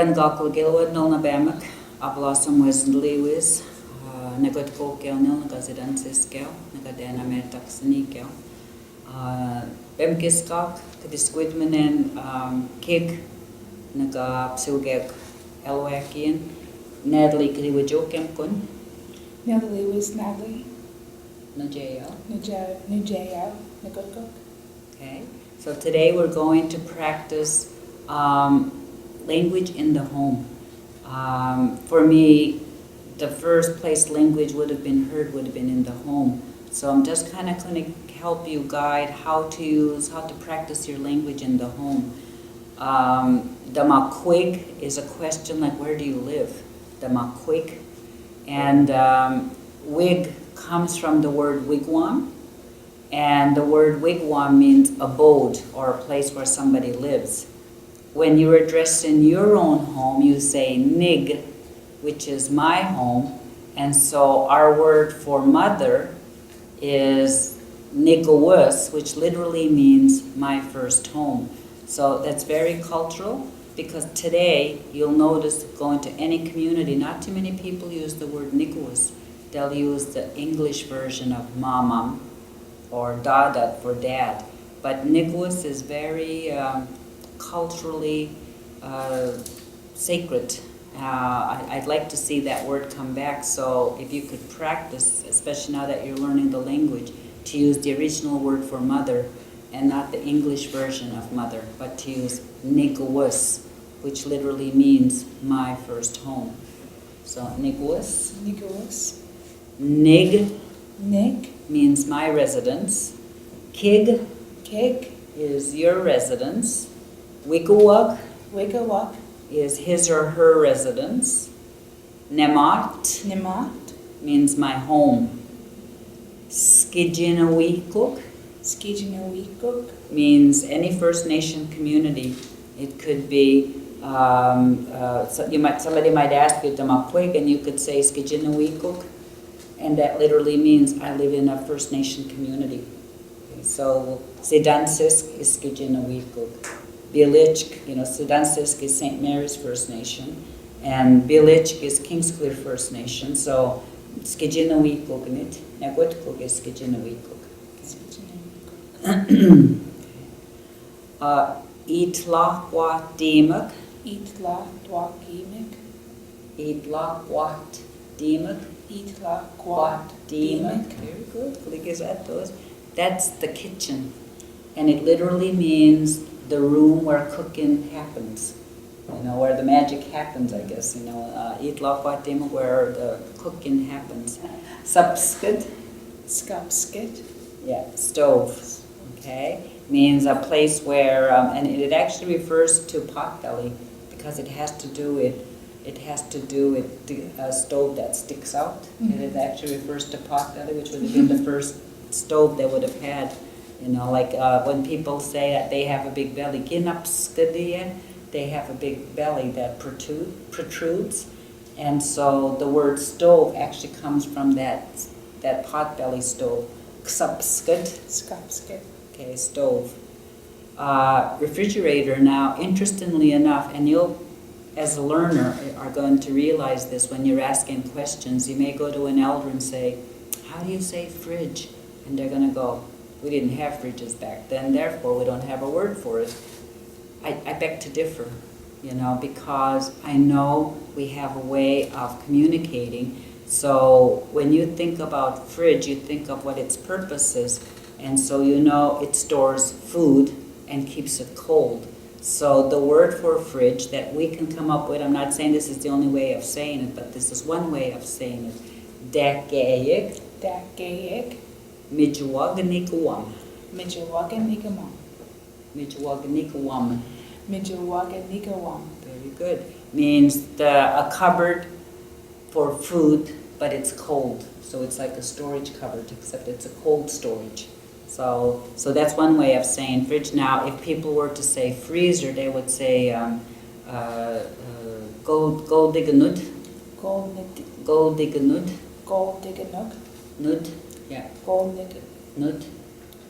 Gan gakul gilwad nol na bemak, ablasam wesn lewis, nagot ko gel nil na gazidan siskel, nagadena mertak snikel. Bemkiskak, kadisquidmanen kik, naga psilgek elwakian, Natalie Kriwajokem kun, Natalie was Natalie. Najeo. Nujeo. Nagotgok. Okay, so today we're going to practice language in the home. For me, the first place language would have been heard would have been in the home. So I'm just kind of going to help you guide how to practice your language in the home. The makwig is a question like, where do you live? The makwig. And wig comes from the word wigwam. And the word wigwam means abode or a place where somebody lives. When you're addressing your own home, you say nig, which is my home. And so our word for mother is nigawus, which literally means my first home. So that's very cultural, because today you'll notice going to any community, not too many people use the word nigawus. They'll use the English version of mamam or dada for dad. But nigawus is very culturally sacred. I'd like to see that word come back, so if you could practice, especially now that you're learning the language, to use the original word for mother and not the English version of mother, but to use nigawus, which literally means my first home. So nigawus. Nigawus. Nig. Nig. Means my residence. Kig. Kig. Is your residence. Wigawuk. Wigawuk. Is his or her residence. Nemat. Nemat. Means my home. Skijinawikuk. Skijinawikuk. Means any First Nation community. It could be, somebody might ask you, Damakwig, and you could say Skijinawikuk, and that literally means I live in a First Nation community. Okay, so Sidansisk is Skijinawikuk. Bilichk, Sidansisk is St. Mary's First Nation, and Bilichk is Kingsclear First Nation. So Skijinawikuk nit, Nagwutkuk is Skijinawikuk. Itlaqwat Demak. Itlaqwat Demak. Itlaqwat Demak. Itlaqwat Demak. Very good. That's the kitchen. And it literally means the room where cooking happens. Where the magic happens, I guess. Itlaqwat Demak, where the cooking happens. Subskid. Skupskid. Yeah, stove. Okay, means a place where, and it actually refers to potbelly because it has to do with a stove that sticks out. Mm-hmm. And it actually refers to potbelly, which would have been the first stove they would have had. Like when people say that they have a big belly, ginapskadia, they have a big belly that protrudes, and so the word stove actually comes from that potbelly stove. Ksupskid. Skupskid. Okay, stove. Refrigerator now, interestingly enough, and you'll, as a learner, are going to realize this when you're asking questions. You may go to an elder and say, how do you say fridge? And they're going to go, we didn't have fridges back then, therefore we don't have a word for it. I beg to differ, because I know we have a way of communicating. So when you think about fridge, you think of what its purpose is. And so it stores food and keeps it cold. So the word for fridge that we can come up with, I'm not saying this is the only way of saying it, but this is one way of saying it. Dakayik. Dakayik. Mijuwaganikuwam. Mijuwaganikuwam. Mijuwaganikuwam. Mijuwaganikuwam. Very good. Means a cupboard for food, but it's cold. So it's like a storage cupboard, except it's a cold storage. So that's one way of saying fridge. Now, if people were to say freezer, they would say goldiganut. Goldiganut. Goldiganut. Nud. Yeah. Goldiganut.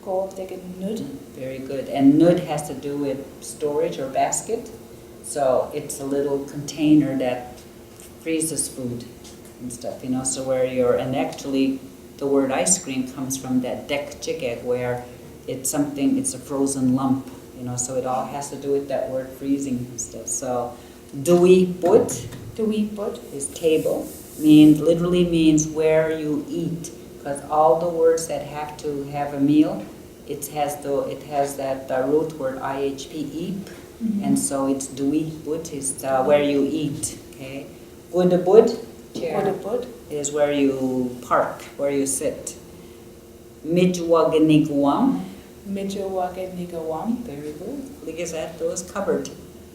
Goldiganut. Very good. And nud has to do with storage or basket. So it's a little container that freezes food and stuff, so where and actually the word ice cream comes from that dek chigek, where it's a frozen lump, so it all has to do with that word freezing and stuff. So dui put is table, literally means where you eat, because all the words that have to have a meal, it has that root word ihp, eep, and so it's dui put is where you eat. Okay, Udabud, chair, is where you park, where you sit. Mijwaganigwam, very good. Ligazat is cupboard.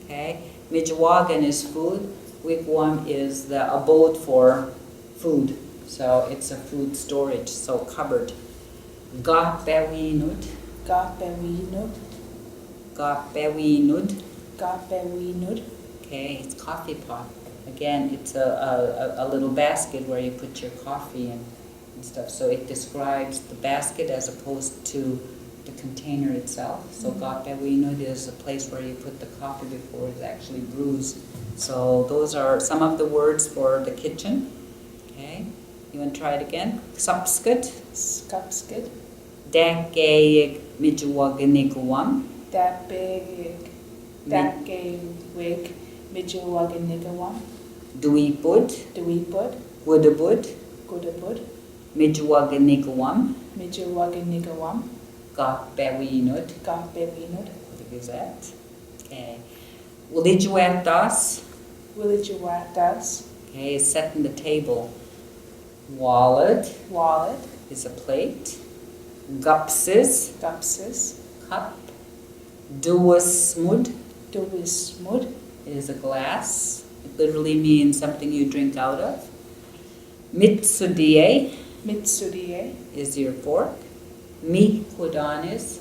Okay, Mijwagan is food. Wigwam is the abode for food, so it's a food storage. So cupboard. Gapewinut. Okay, it's coffee pot. Again, it's a little basket where you put your coffee in and stuff. So it describes the basket as opposed to the container itself. So gapewinut is a place where you put the coffee before it actually brews. So those are some of the words for the kitchen. Okay, you want to try it again? Sapskut. Dakeyig Mijwaganigwam. Duipud. Wudabud. Mijwaganigwam. Gapewinut. What is that? Okay. Ulijuatas. Okay, is setting the table. Wallet is a plate. Gupsis, cup. Duasmud is a glass. It literally means something you drink out of. Mitsudie is your fork. Mikudanis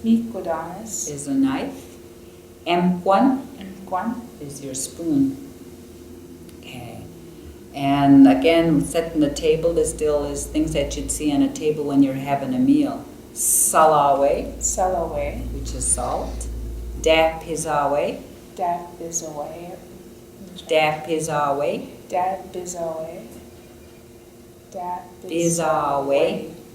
is a knife. Emkwan is your spoon. Okay. And again, setting the table is things that you'd see on a table when you're having a meal. Salawe, which is salt. Dapizawe.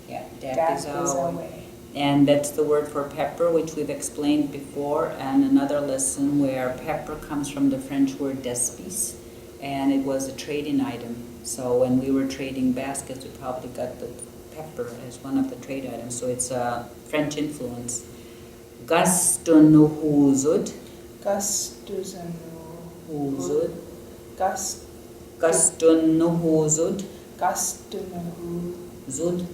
Yeah, dapizawe. And that's the word for pepper, which we've explained before, and another lesson where pepper comes from the French word d'espèce, and it was a trading item. So when we were trading baskets, we probably got the pepper as one of the trade items. So it's a French influence. Gastunuhuzud. Zud.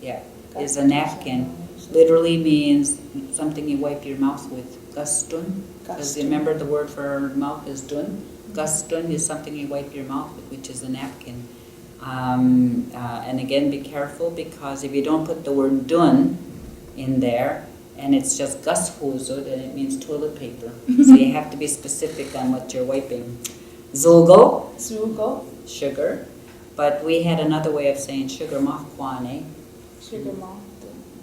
Yeah, is a napkin. Literally means something you wipe your mouth with. Gastun. Because remember the word for mouth is dun. Gastun is something you wipe your mouth with, which is a napkin. And again, be careful, because if you don't put the word dun in there, and it's just gashuzud, and it means toilet paper. So you have to be specific on what you're wiping. Zulgo, sugar. But we had another way of saying sugar, mahkwane.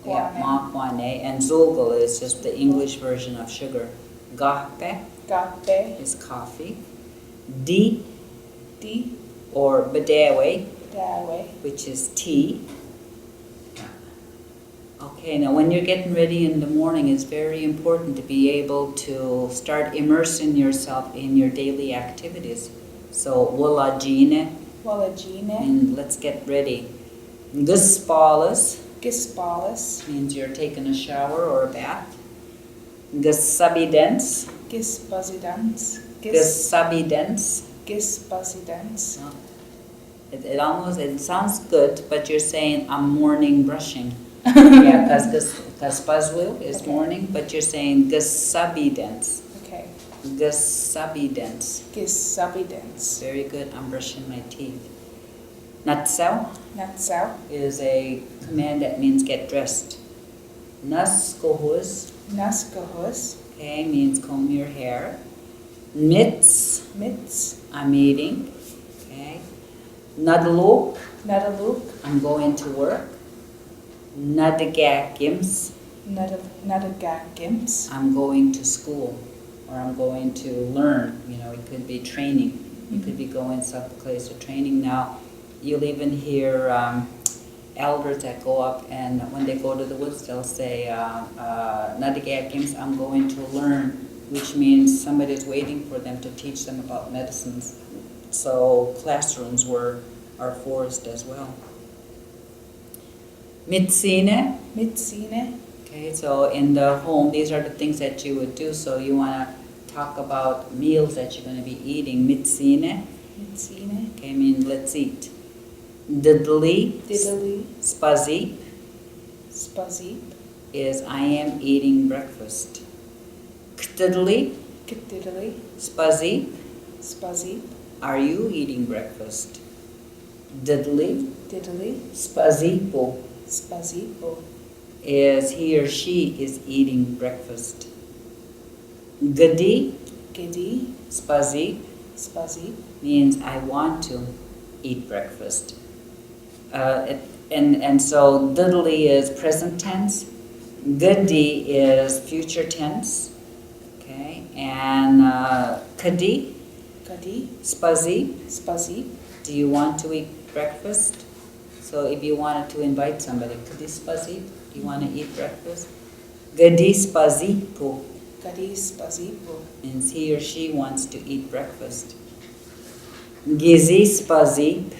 Yeah, mahkwane. And zulgo is just the English version of sugar. Gape is coffee. Di or badewe, which is tea. Okay, now when you're getting ready in the morning, it's very important to be able to start immersing yourself in your daily activities. So, walajine, and let's get ready. Guspalas means you're taking a shower or a bath. Gusabidens. It sounds good, but you're saying I'm morning brushing. Yeah, because Buzzwil is morning, but you're saying Gusabidens. Okay. Gusabidens. Very good, I'm brushing my teeth. Natsau is a command that means get dressed. Naskohus, okay, means comb your hair. Mitts, I'm eating. Okay. Nadaluk, I'm going to work. Nadagakims, I'm going to school. or I'm going to learn. You know, it could be training. You could be going someplace to training. Now, you'll even hear elders that go up, and when they go to the woods, they'll say, Nadigakins, I'm going to learn, which means somebody's waiting for them to teach them about medicines. So classrooms are forest as well. Mitsine. Mitsine. Okay, so in the home, these are the things that you would do. So you want to talk about meals that you're going to be eating. Mitsine. Mitsine. Okay, I mean, let's eat. Diddly. Diddly. Spazip Spazip. is I am eating breakfast. Ktidly. Ktiddly. Spazip, Spazip. are you eating breakfast? Diddly. Diddly. Spazipo Spazipo. is he or she is eating breakfast. Gadi. Gedi. Spazip Spazip. means I want to eat breakfast. And so diddly is present tense, gadi is future tense, okay, and kadi, Kadi. spazip, Spazip. do you want to eat breakfast? So if you wanted to invite somebody, kadi spazip, do you want to eat breakfast? Gadi spazipo Kadi spazipo. means he or she wants to eat breakfast. Gizi spazip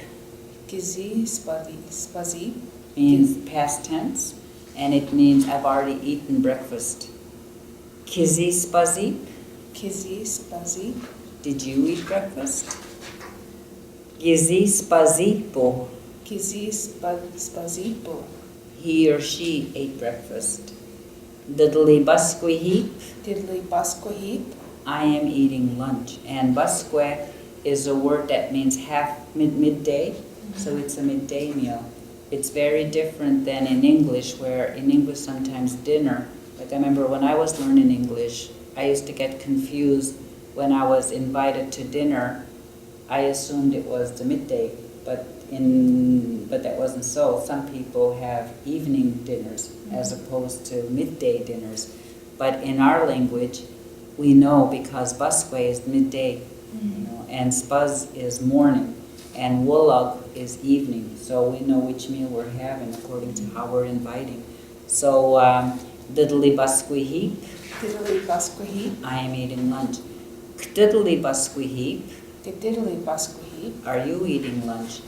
Gizi spazip. means past tense, and it means I've already eaten breakfast. Kizi spazip, Kizi spazip. did you eat breakfast? Gizi spazipo, Kizi spazipo. he or she ate breakfast. Diddly basquihip, Diddly basquahip. I am eating lunch. And basque is a word that means midday, so it's a midday meal. It's very different than in English, where in English sometimes dinner, like I remember when I was learning English, I used to get confused when I was invited to dinner. I assumed it was the midday, but that wasn't so. Some people have evening dinners as opposed to midday dinners. But in our language, we know because Basque is midday, you know, and Spaz is morning, and Wolog is evening. So we know which meal we're having according to how we're inviting. So diddly basquihip, Diddly basquahip. I am eating lunch. Diddly basquihip, Diddly basquahip. are you eating lunch?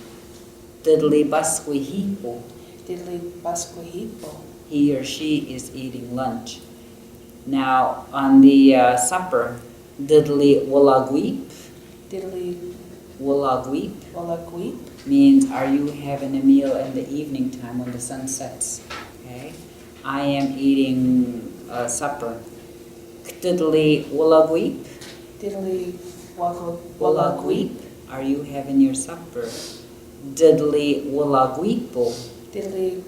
Diddly basquihipo, Diddly basquahipo. he or she is eating lunch. Now on the supper, diddly wolaguip, Diddly wolaguip walaguip. means are you having a meal in the evening time when the sun sets? Okay, I am eating supper. Diddly wolaguip, Diddly wolaguip, are you having your supper? Diddly wolaguipo, Diddly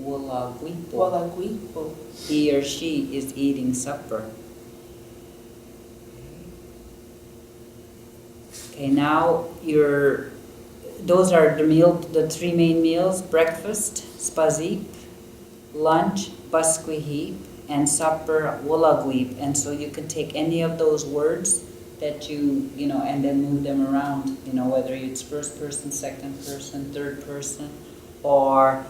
wolaguipo, walaguipo. he or she is eating supper. Okay, now those are the three main meals: breakfast, spazip, lunch, basquihip, and supper, wolaguip. And so you can take any of those words that you know, and then move them around, you know, whether it's first person, second person, third person, or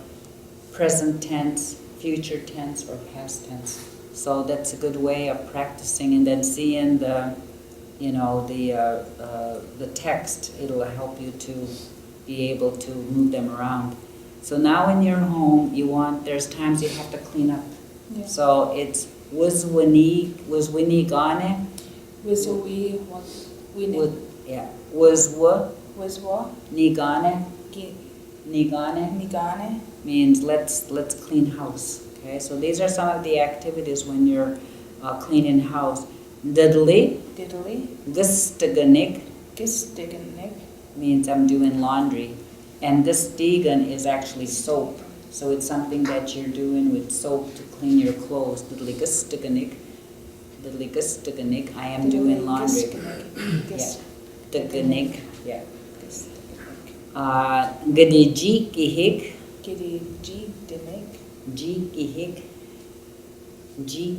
present tense, future tense, or past tense. So that's a good way of practicing, and then seeing the text. It'll help you to be able to move them around. So now in your home, there's times you have to clean up. Yeah. So it's wazwini gane, Wizawi wazwa wizwa nigane, nigane nigane. means let's clean house. Okay, so these are some of the activities when you're cleaning house. Diddly, Diddly gustaganik gistiganik. means I'm doing laundry, and gustigan is actually soap. So it's something that you're doing with soap to clean your clothes. Diddly gustaganik, I am doing laundry. Yeah, taganik, yeah. Gadiji kihik, Gidi G dinik. G kihik, G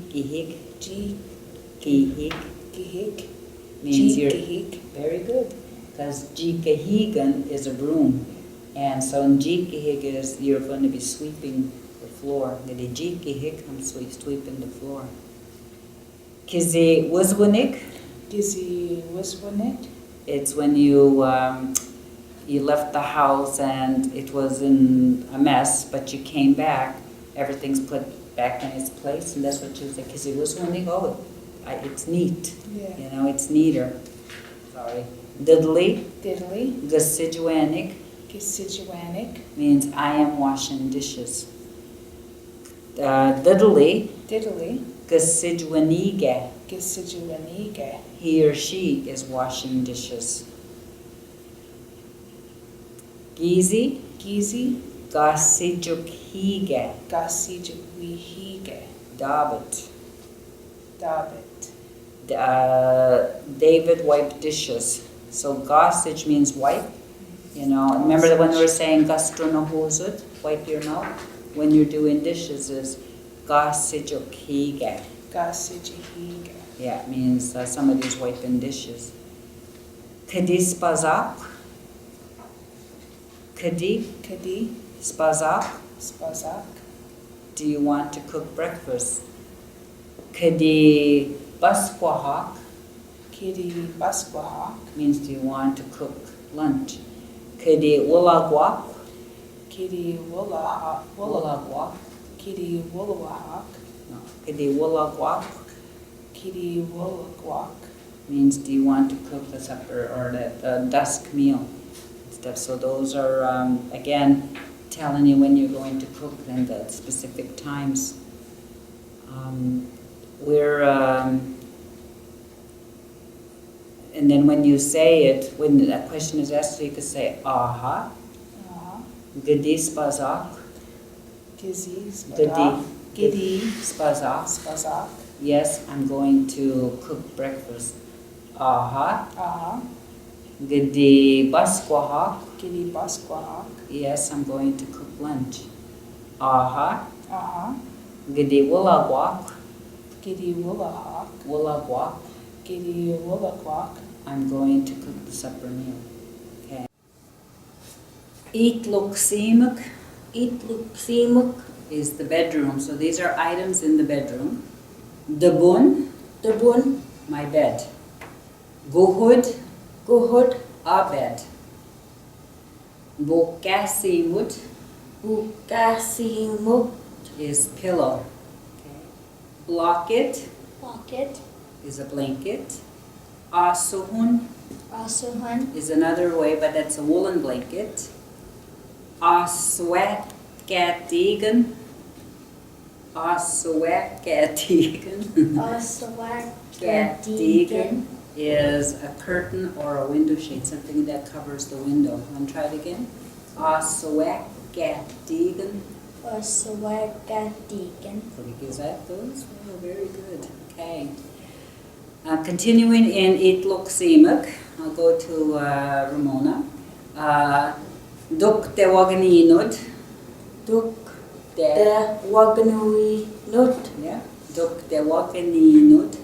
kihik, Kahik. means you're Kahik. very good. Because Jikahigan is a broom. And so in Jikahig is you're going to be sweeping the floor. Gadi Jikahig, I'm sweeping the floor. Kizi Wuzwanik, Gizi Wiswanik. it's when you you left the house and it was in a mess, but you came back, everything's put back in its place, and that's what you say. Kizi Wuzwanik, oh, it's neat. Yeah. You know, it's neater. Sorry. Diddly, Diddly. Gasijuanik Gisijuanik. means I am washing dishes. Diddly, Diddly. Gasijuaniga, Gisijuaniga. he or she is washing dishes. Gizi, Gizi. Gasijukhiga, Gasijuwihiga. Dabbit. Dabbit. David wiped dishes. So gasij means wipe. You know, remember the one we were saying gastronahosut, wipe your mouth? When you're doing dishes is gasijukhiga. Gasijuhiga. Yeah, it means somebody's wiping dishes. Kadi spazak. Kadi Kadi. spazak. Spazak. Do you want to cook breakfast? Kadi baskwahak Kidi Baskwahak. means do you want to cook lunch? Kadi wulagwak. Kidi Wulahak. Wulagwak. Kidi Wulawahak. No. Kadi wulagwak Kidi Wulagwak. means do you want to cook the supper or the dusk meal stuff. So those are again telling you when you're going to cook and the specific times. And then when you say it, when a question is asked, you could say aha, gadi spazak, Gizi gadi, Spazak. Gidi spazak. Spazak. Yes, I'm going to cook breakfast. Aha, Aha. gadi baskwahak. Gidi Baskwahak. Yes, I'm going to cook lunch. Aha, Aha. gadi wulagwak. Gidi Wulahak. Wulagwak. Gidi Wulagwak. I'm going to cook the supper meal. Okay. Itluksimuk. Itluksimuk. Is the bedroom. So these are items in the bedroom. Dabun, Dabun. my bed. Guhud, Guhud. a bed. Bukasimut Bukasimuk. is pillow. Blocket Pocket. is a blanket. Asuhun Asuhan. is another way, but that's a woolen blanket. Aswekatigan. Aswekatigan. Aswak. Gatigan is a curtain or a window shade, something that covers the window. Want to try it again? Aswekatigan. Aswakatigan. Is that those? Oh, very good. Okay. Continuing in Itluksimuk, I'll go to Ramona. Duk de Waganinud. Duk. De. De Waganui. Nut. Yeah. Duk de Waganinud.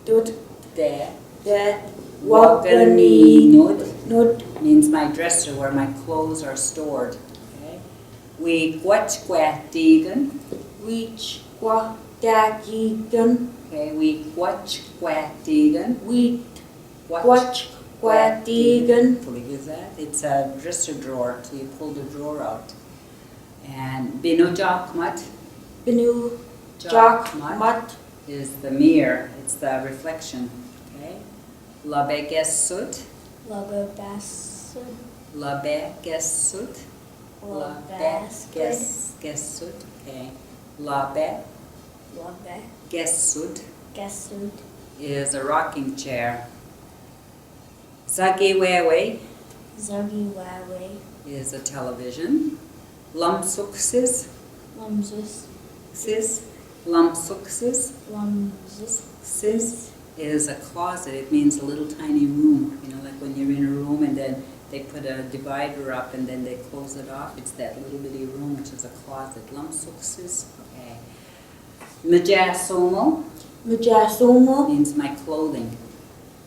Dut. De. De Waganinud Nut. means my dresser where my clothes are stored. Okay. We Gwachkwatigan. Wich. Kwa. Dagigan. Okay. We Gwachkwatigan. Wheat. Watch. Kwatigan. Is that? It's a dresser drawer, so you pull the drawer out. And Binujakmat. Binu. Jak. Mat. Is the mirror, it's the reflection. Okay. Labegesut. Lagabasud. Labegesut. Labegesut. Okay. Labegesut Gasud. is a rocking chair. Zagiwewe Zagi Wawe. is a television. Lumsuksis. Lumsus. Lumsuksis. Lumsus. Is a closet. It means a little tiny room. You know, like when you're in a room and then they put a divider up and then they close it off. It's that little bitty room, which is a closet. Lumsuksis. Okay. Majasomo. Mjasumo. means my clothing.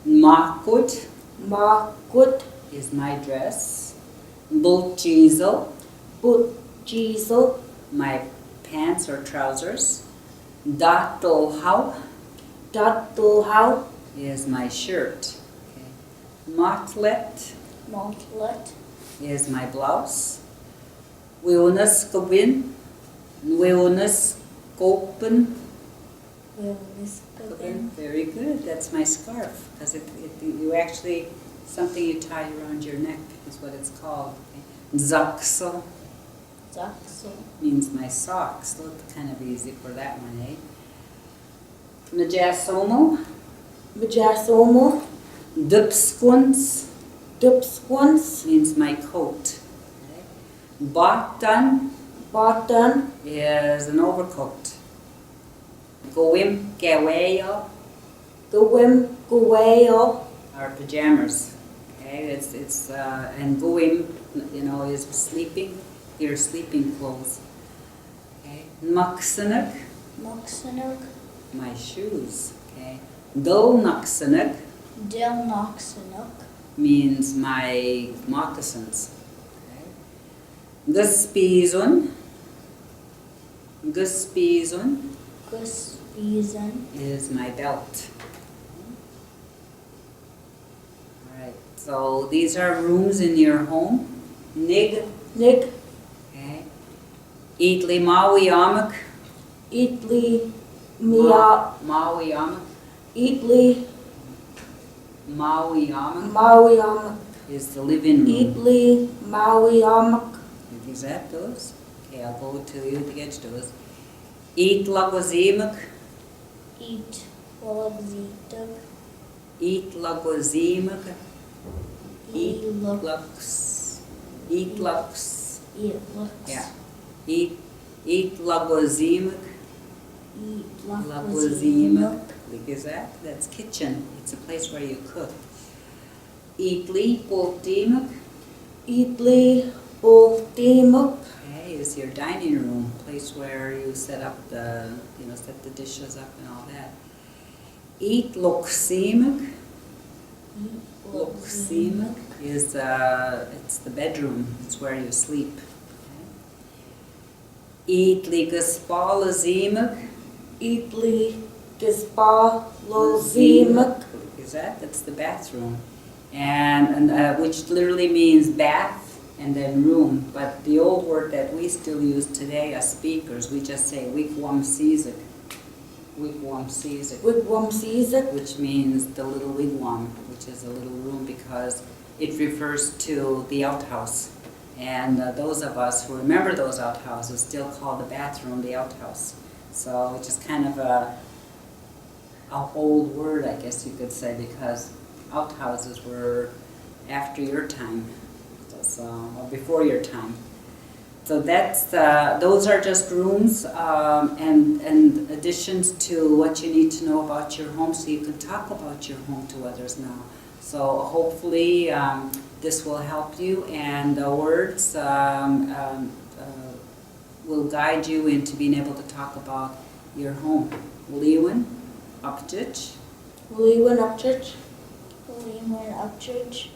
Makut Makut. is my dress. Bulchizo, Butjizo. my pants or trousers. Datolhau Datulhau. is my shirt. Okay. Matlet Maltlet. is my blouse. Wilnuskobin, Wilnuskopen. Wilniskabin. Very good. That's my scarf because you actually something you tie around your neck is what it's called. Okay. Zaxo Zaxo. means my socks. Looked kind of easy for that one, eh? Majasomo, Mjasomo. Dupsquins Dupsquans. means my coat. Okay. Batan Batan. is an overcoat. Goim Gaweo Gawim. Guweo. are pajamas. Okay, it's and Goim, is sleeping. Your sleeping clothes. Okay, Maksanak, Moxanuk. my shoes. Okay, Dolnaksanak Delnoxanuk. means my moccasins. Okay, Guspizun Guspizan. is my belt. Alright, so these are rooms in your home. Nig, Nig. okay. Itli Maui Amak. Itli. Mia. Maui Amak. Itli. Maui Amak Maui Amak. is the living room. Itli. Maui Amak. Is that those? Okay, I'll go to you to get those. Eat Laguazimak. Eat. Walabzitug. Eat Laguazimak. Eat Look. Lux. Eat Lux. Eat looks. Yeah. Eat Laguazimak. Eat Laguazimak. Laguazimak. Is that? That's kitchen. It's a place where you cook. Eatli Poltimak. Itli. Ultimuk. Okay, is your dining room, place where you set up set the dishes up and all that. Eat Loksimak. Eat Loksimak is it's the bedroom. It's where you sleep. Okay. Eat Ligaspalazimak. Itli. Gispa. Lozimak. Is that? That's the bathroom, and which literally means bath and then room. But the old word that we still use today as speakers, we just say wigwam seazik. Wigwam seazik. Wigwam Caesar. Which means the little wigwam, which is a little room because it refers to the outhouse. And those of us who remember those outhouses still call the bathroom the outhouse. So it's just kind of a old word, I guess you could say, because outhouses were after your time, or before your time. So those are just rooms and additions to what you need to know about your home, so you can talk about your home to others now. So hopefully this will help you, and the words will guide you into being able to talk about your home. Liwan, Upchich. Liwan Upchurch. William Upchurch.